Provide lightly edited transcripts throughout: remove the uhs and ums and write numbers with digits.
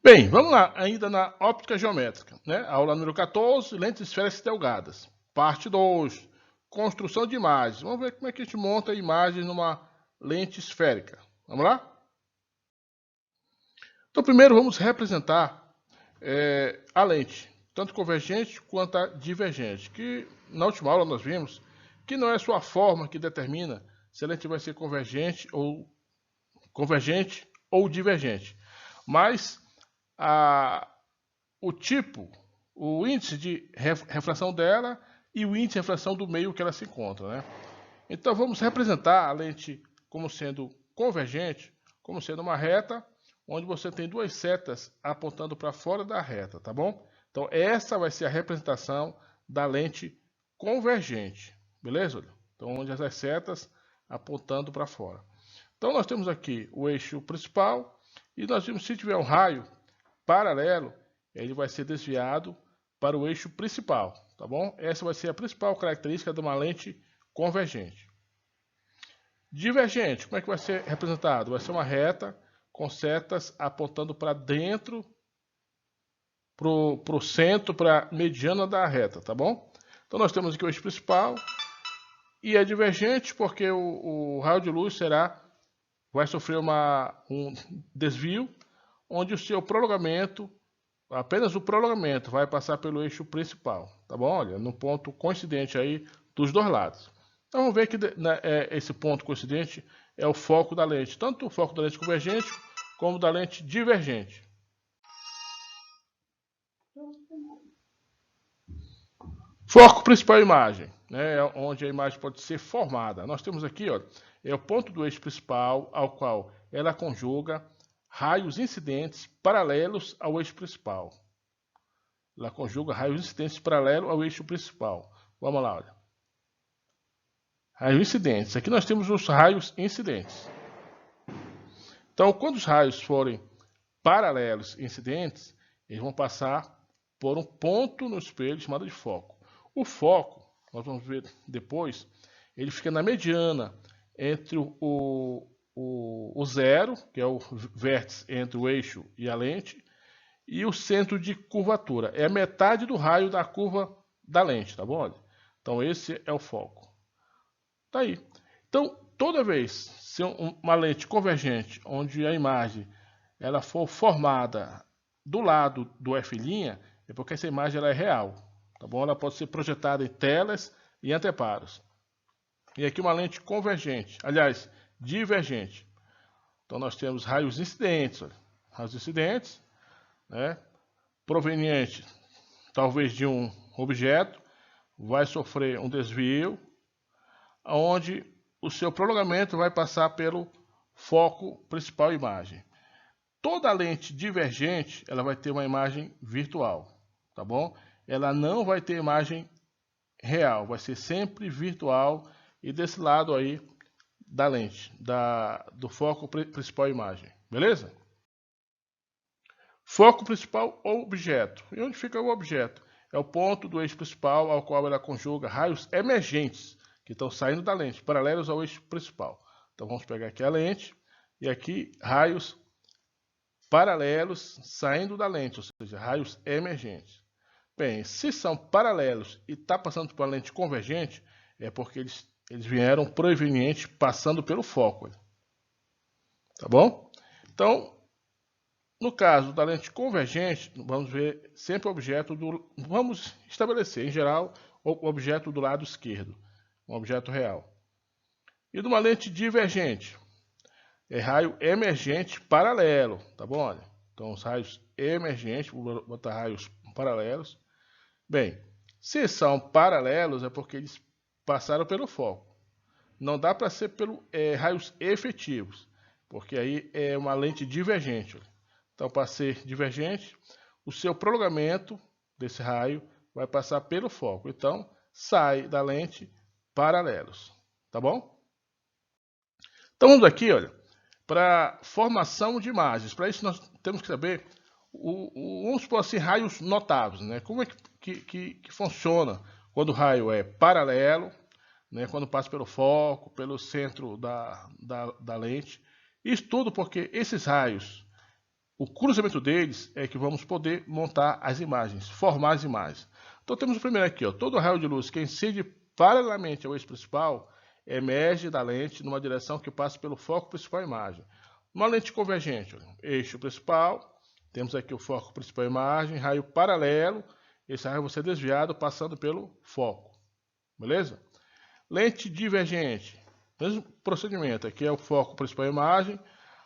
Bem, vamos lá, ainda na óptica geométrica, né? Aula número 14, lentes esféricas delgadas. Parte 2, construção de imagens. Vamos ver como é que a gente monta a imagem numa lente esférica. Vamos lá? Então, primeiro vamos representar a lente, tanto convergente quanto a divergente, que na última aula nós vimos que não é sua forma que determina se a lente vai ser convergente ou divergente, mas o tipo, o índice de refração dela e o índice de refração do meio que ela se encontra, né? Então vamos representar a lente como sendo convergente, como sendo uma reta, onde você tem duas setas apontando para fora da reta, tá bom? Então essa vai ser a representação da lente convergente, beleza? Então onde as setas apontando para fora. Então nós temos aqui o eixo principal e nós vimos se tiver um raio paralelo, ele vai ser desviado para o eixo principal, tá bom? Essa vai ser a principal característica de uma lente convergente. Divergente, como é que vai ser representado? Vai ser uma reta com setas apontando para dentro, para o centro, para a mediana da reta, tá bom? Então nós temos aqui o eixo principal e é divergente porque o raio de luz vai sofrer um desvio, onde o seu prolongamento, apenas o prolongamento, vai passar pelo eixo principal, tá bom? Olha, no ponto coincidente aí dos dois lados. Então vamos ver que esse ponto coincidente é o foco da lente, tanto o foco da lente convergente como da lente divergente. Foco principal imagem, né, onde a imagem pode ser formada. Nós temos aqui, ó, é o ponto do eixo principal ao qual ela conjuga raios incidentes paralelos ao eixo principal. Ela conjuga raios incidentes paralelos ao eixo principal. Vamos lá, olha. Raios incidentes. Aqui nós temos os raios incidentes. Então, quando os raios forem paralelos incidentes, eles vão passar por um ponto no espelho chamado de foco. O foco, nós vamos ver depois, ele fica na mediana entre o zero, que é o vértice entre o eixo e a lente, e o centro de curvatura. É a metade do raio da curva da lente, tá bom? Então esse é o foco. Tá aí. Então, toda vez se uma lente convergente, onde a imagem ela for formada do lado do F', é porque essa imagem ela é real, tá bom? Ela pode ser projetada em telas e anteparos. E aqui uma lente convergente, aliás, divergente. Então nós temos raios incidentes, olha. Raios incidentes, né? Proveniente talvez de um objeto, vai sofrer um desvio, onde o seu prolongamento vai passar pelo foco principal imagem. Toda lente divergente, ela vai ter uma imagem virtual, tá bom? Ela não vai ter imagem real, vai ser sempre virtual e desse lado aí da lente, do foco principal imagem, beleza? Foco principal ou objeto. E onde fica o objeto? É o ponto do eixo principal ao qual ela conjuga raios emergentes, que estão saindo da lente, paralelos ao eixo principal. Então vamos pegar aqui a lente e aqui raios paralelos saindo da lente, ou seja, raios emergentes. Bem, se são paralelos e está passando por uma lente convergente, é porque eles vieram provenientes passando pelo foco. Tá bom? Então, no caso da lente convergente, vamos ver sempre o objeto vamos estabelecer, em geral, o objeto do lado esquerdo, um objeto real. E de uma lente divergente, é raio emergente paralelo, tá bom? Olha, então os raios emergentes, vou botar raios paralelos. Bem, se são paralelos é porque eles passaram pelo foco. Não dá para ser pelo raios efetivos, porque aí é uma lente divergente. Olha. Então, para ser divergente, o seu prolongamento desse raio vai passar pelo foco. Então, sai da lente paralelos. Tá bom? Então, vamos aqui, olha, para formação de imagens. Para isso, nós temos que saber, vamos supor assim, raios notáveis. Né? Como é que funciona quando o raio é paralelo, né? Quando passa pelo foco, pelo centro da lente. Isso tudo porque esses raios, o cruzamento deles é que vamos poder montar as imagens, formar as imagens. Então temos o primeiro aqui, ó, todo raio de luz que incide paralelamente ao eixo principal emerge da lente numa direção que passa pelo foco principal da imagem. Uma lente convergente, ó, eixo principal, temos aqui o foco principal da imagem, raio paralelo, esse raio vai ser desviado passando pelo foco, beleza? Lente divergente, mesmo procedimento, aqui é o foco principal da imagem,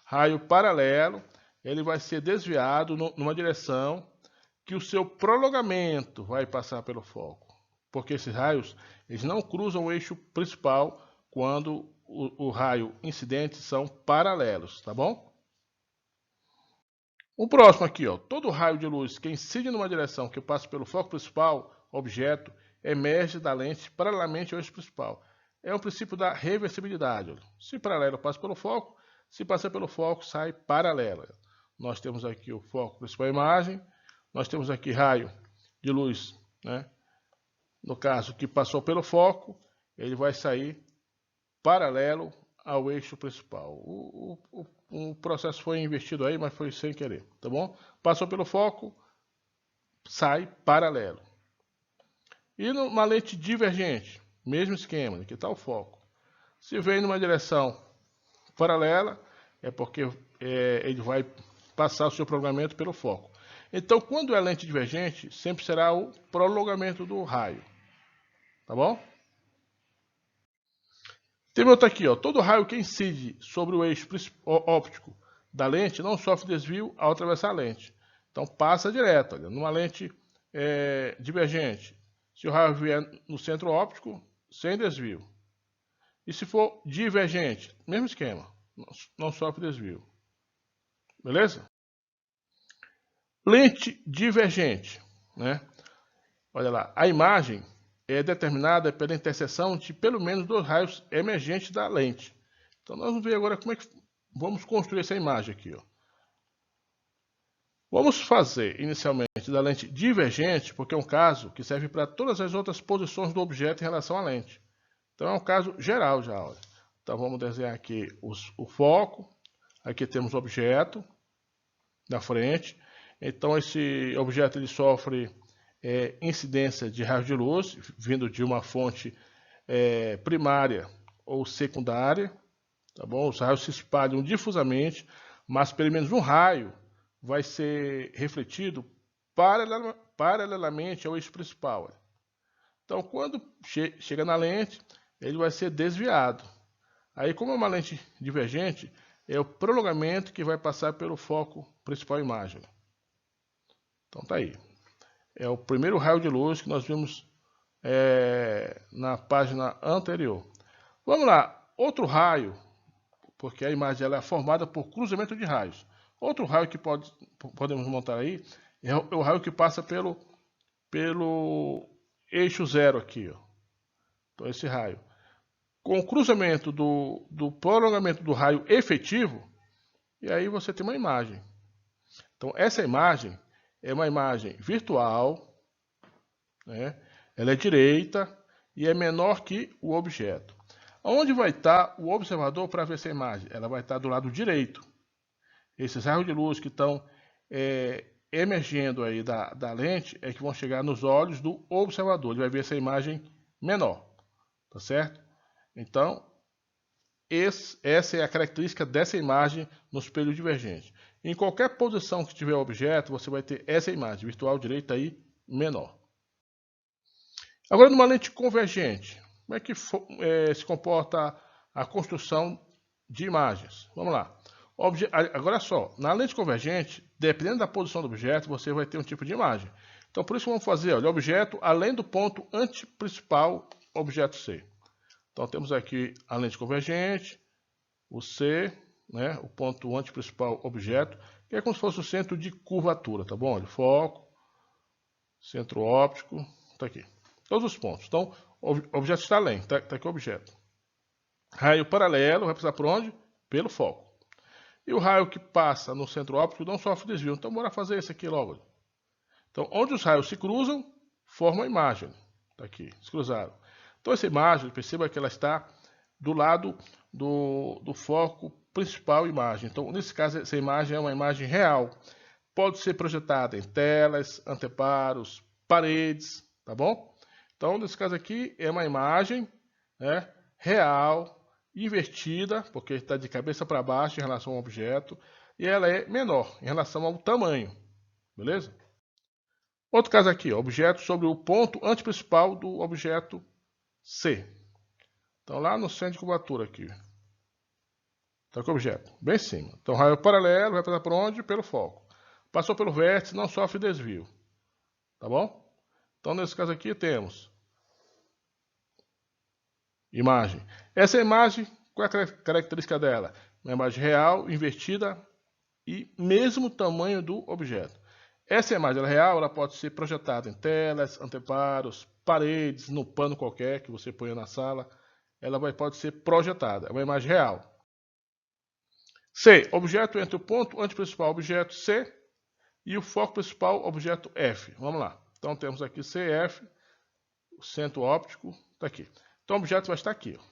raio paralelo, ele vai ser desviado numa direção que o seu prolongamento vai passar pelo foco. Porque esses raios eles não cruzam o eixo principal quando o raio incidente são paralelos, tá bom? O próximo aqui, ó, todo raio de luz que incide numa direção que passa pelo foco principal, objeto, emerge da lente paralelamente ao eixo principal. É um princípio da reversibilidade. Ó. Se paralelo passa pelo foco, se passar pelo foco, sai paralelo. Nós temos aqui o foco principal da imagem, nós temos aqui raio de luz, né? No caso que passou pelo foco, ele vai sair paralelo ao eixo principal. O processo foi invertido aí, mas foi sem querer, tá bom? Passou pelo foco, sai paralelo. E numa lente divergente, mesmo esquema, aqui está o foco. Se vem numa direção paralela, é porque ele vai passar o seu prolongamento pelo foco. Então, quando é lente divergente, sempre será o prolongamento do raio. Tá bom? Tem outro aqui, ó. Todo raio que incide sobre o eixo óptico da lente não sofre desvio ao atravessar a lente. Então, passa direto. Olha, numa lente divergente, se o raio vier no centro óptico, sem desvio. E se for divergente, mesmo esquema, não sofre desvio. Beleza? Lente divergente, né? Olha lá, a imagem é determinada pela interseção de pelo menos dois raios emergentes da lente. Então nós vamos ver agora como é que vamos construir essa imagem aqui, ó. Vamos fazer inicialmente da lente divergente, porque é um caso que serve para todas as outras posições do objeto em relação à lente. Então é um caso geral já, olha. Então vamos desenhar aqui o foco, aqui temos o objeto na frente. Então esse objeto ele sofre incidência de raios de luz vindo de uma fonte primária ou secundária, tá bom? Os raios se espalham difusamente, mas pelo menos um raio vai ser refletido paralelamente ao eixo principal. Então quando chega na lente, ele vai ser desviado. Aí como é uma lente divergente, é o prolongamento que vai passar pelo foco principal da imagem. Então tá aí. É o primeiro raio de luz que nós vimos na página anterior. Vamos lá, outro raio, porque a imagem ela é formada por cruzamento de raios. Outro raio que podemos montar aí é o raio que passa pelo eixo zero aqui. Ó. Então esse raio. Com o cruzamento do prolongamento do raio efetivo, e aí você tem uma imagem. Então essa imagem é uma imagem virtual, né? Ela é direita e é menor que o objeto. Onde vai estar o observador para ver essa imagem? Ela vai estar do lado direito. Esses raios de luz que estão emergindo aí da lente é que vão chegar nos olhos do observador. Ele vai ver essa imagem menor, tá certo? Então, essa é a característica dessa imagem no espelho divergente. Em qualquer posição que tiver o objeto, você vai ter essa imagem, virtual direita aí, menor. Agora, numa lente convergente, como é que se comporta a construção de imagens? Vamos lá. Agora só, na lente convergente, dependendo da posição do objeto, você vai ter um tipo de imagem. Então, por isso vamos fazer, olha, objeto além do ponto antiprincipal, objeto C. Então, temos aqui a lente convergente, o C, né, o ponto antiprincipal objeto, que é como se fosse o centro de curvatura, tá bom? Olha, foco, centro óptico, tá aqui. Todos os pontos. Então, o objeto está além, tá aqui o objeto. Raio paralelo vai passar por onde? Pelo foco. E o raio que passa no centro óptico não sofre desvio. Então, bora fazer esse aqui logo. Então, onde os raios se cruzam, forma a imagem. Tá aqui, se cruzaram. Então, essa imagem, perceba que ela está do lado do foco principal imagem. Então, nesse caso, essa imagem é uma imagem real. Pode ser projetada em telas, anteparos, paredes, tá bom? Então, nesse caso aqui, é uma imagem, né, real, invertida, porque está de cabeça para baixo em relação ao objeto, e ela é menor em relação ao tamanho, beleza? Outro caso aqui, ó, objeto sobre o ponto antiprincipal do objeto C. Então, lá no centro de curvatura aqui. Está aqui o objeto, bem em cima. Então, raio paralelo vai passar por onde? Pelo foco. Passou pelo vértice, não sofre desvio. Tá bom? Então, nesse caso aqui, temos imagem. Essa imagem, qual é a característica dela? Uma imagem real, invertida e mesmo tamanho do objeto. Essa imagem real, ela pode ser projetada em telas, anteparos, paredes, no pano qualquer que você ponha na sala. Ela pode ser projetada. É uma imagem real. C. Objeto entre o ponto antiprincipal, objeto C, e o foco principal, objeto F. Vamos lá. Então, temos aqui CF, o centro óptico, está aqui. Então, o objeto vai estar aqui. Ó.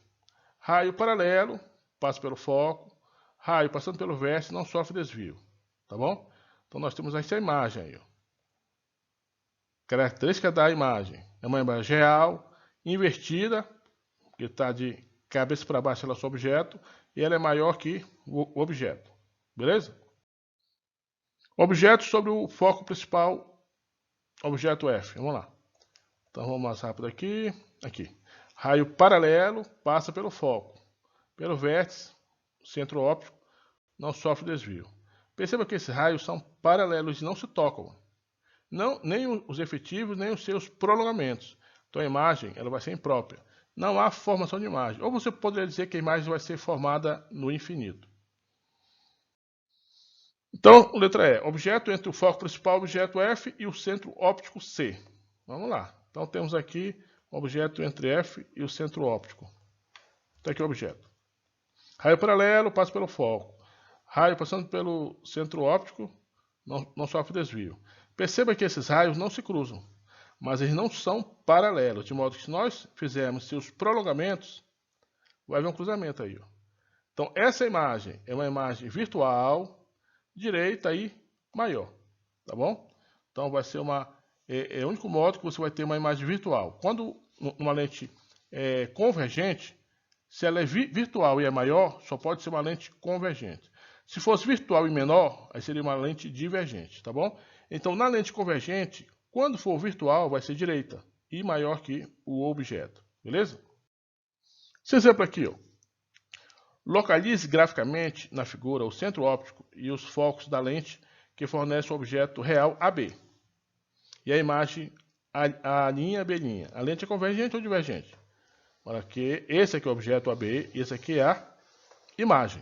Raio paralelo, passa pelo foco. Raio passando pelo vértice, não sofre desvio. Tá bom? Então, nós temos essa imagem aí. Ó. Característica da imagem. É uma imagem real, invertida, que está de cabeça para baixo ela é o objeto, e ela é maior que o objeto. Beleza? Objeto sobre o foco principal, objeto F. Vamos lá. Então vamos mais rápido aqui. Aqui. Raio paralelo passa pelo foco. Pelo vértice, centro óptico, não sofre desvio. Perceba que esses raios são paralelos e não se tocam. Não, nem os efetivos, nem os seus prolongamentos. Então a imagem ela vai ser imprópria. Não há formação de imagem. Ou você poderia dizer que a imagem vai ser formada no infinito. Então, letra E. Objeto entre o foco principal, objeto F, e o centro óptico C. Vamos lá. Então, temos aqui o objeto entre F e o centro óptico. Está aqui o objeto. Raio paralelo, passa pelo foco. Raio passando pelo centro óptico, não sofre desvio. Perceba que esses raios não se cruzam, mas eles não são paralelos, de modo que se nós fizermos seus prolongamentos, vai haver um cruzamento aí. Ó. Então, essa imagem é uma imagem virtual, direita e maior, tá bom? Então vai ser é o único modo que você vai ter uma imagem virtual. Quando uma lente é convergente, se ela é virtual e é maior, só pode ser uma lente convergente. Se fosse virtual e menor, aí seria uma lente divergente, tá bom? Então na lente convergente, quando for virtual, vai ser direita e maior que o objeto, beleza? Esse exemplo aqui, ó. Localize graficamente na figura o centro óptico e os focos da lente que fornece o objeto real AB. E a imagem a linha B'. A lente é convergente ou divergente? Olha aqui, esse aqui é o objeto AB e esse aqui é a imagem.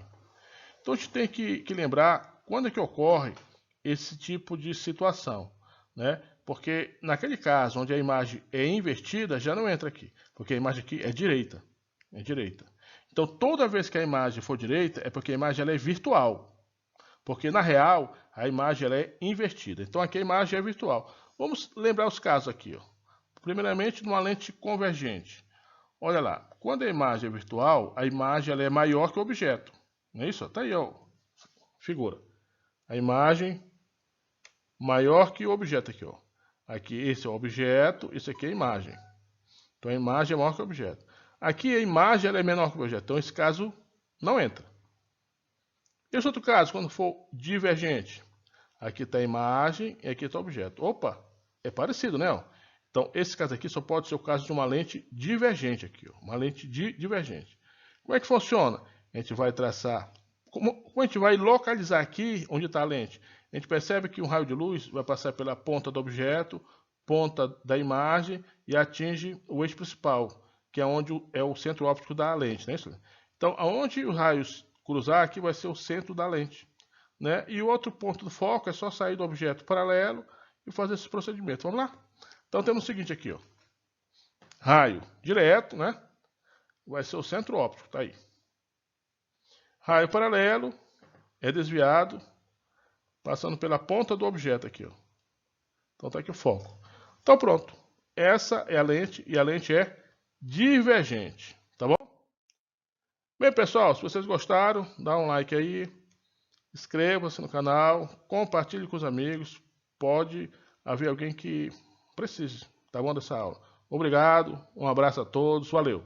Então a gente tem que lembrar quando é que ocorre esse tipo de situação, né? Porque naquele caso onde a imagem é invertida, já não entra aqui, porque a imagem aqui é direita. É direita. Então, toda vez que a imagem for direita, é porque a imagem ela é virtual. Porque, na real, a imagem ela é invertida. Então, aqui a imagem é virtual. Vamos lembrar os casos aqui. Ó. Primeiramente, numa lente convergente. Olha lá, quando a imagem é virtual, a imagem ela é maior que o objeto. Não é isso? Está aí, ó, figura. A imagem maior que o objeto aqui. Ó. Aqui, esse é o objeto, esse aqui é a imagem. Então, a imagem é maior que o objeto. Aqui a imagem ela é menor que o objeto, então esse caso não entra. Esse outro caso, quando for divergente, aqui está a imagem e aqui está o objeto. Opa, é parecido, né? Então esse caso aqui só pode ser o caso de uma lente divergente aqui, ó, uma lente divergente. Como é que funciona? A gente vai traçar, como a gente vai localizar aqui onde está a lente? A gente percebe que um raio de luz vai passar pela ponta do objeto, ponta da imagem e atinge o eixo principal, que é onde é o centro óptico da lente, né? Então, aonde os raios cruzar, aqui vai ser o centro da lente, né? E o outro ponto do foco é só sair do objeto paralelo e fazer esse procedimento. Vamos lá? Então, temos o seguinte aqui, ó. Raio direto, né? Vai ser o centro óptico, tá aí. Raio paralelo é desviado, passando pela ponta do objeto aqui, ó. Então, tá aqui o foco. Então, pronto. Essa é a lente e a lente é divergente, tá bom? Bem, pessoal, se vocês gostaram, dá um like aí, inscreva-se no canal, compartilhe com os amigos. Pode haver alguém que precise, tá bom, dessa aula. Obrigado, um abraço a todos, valeu!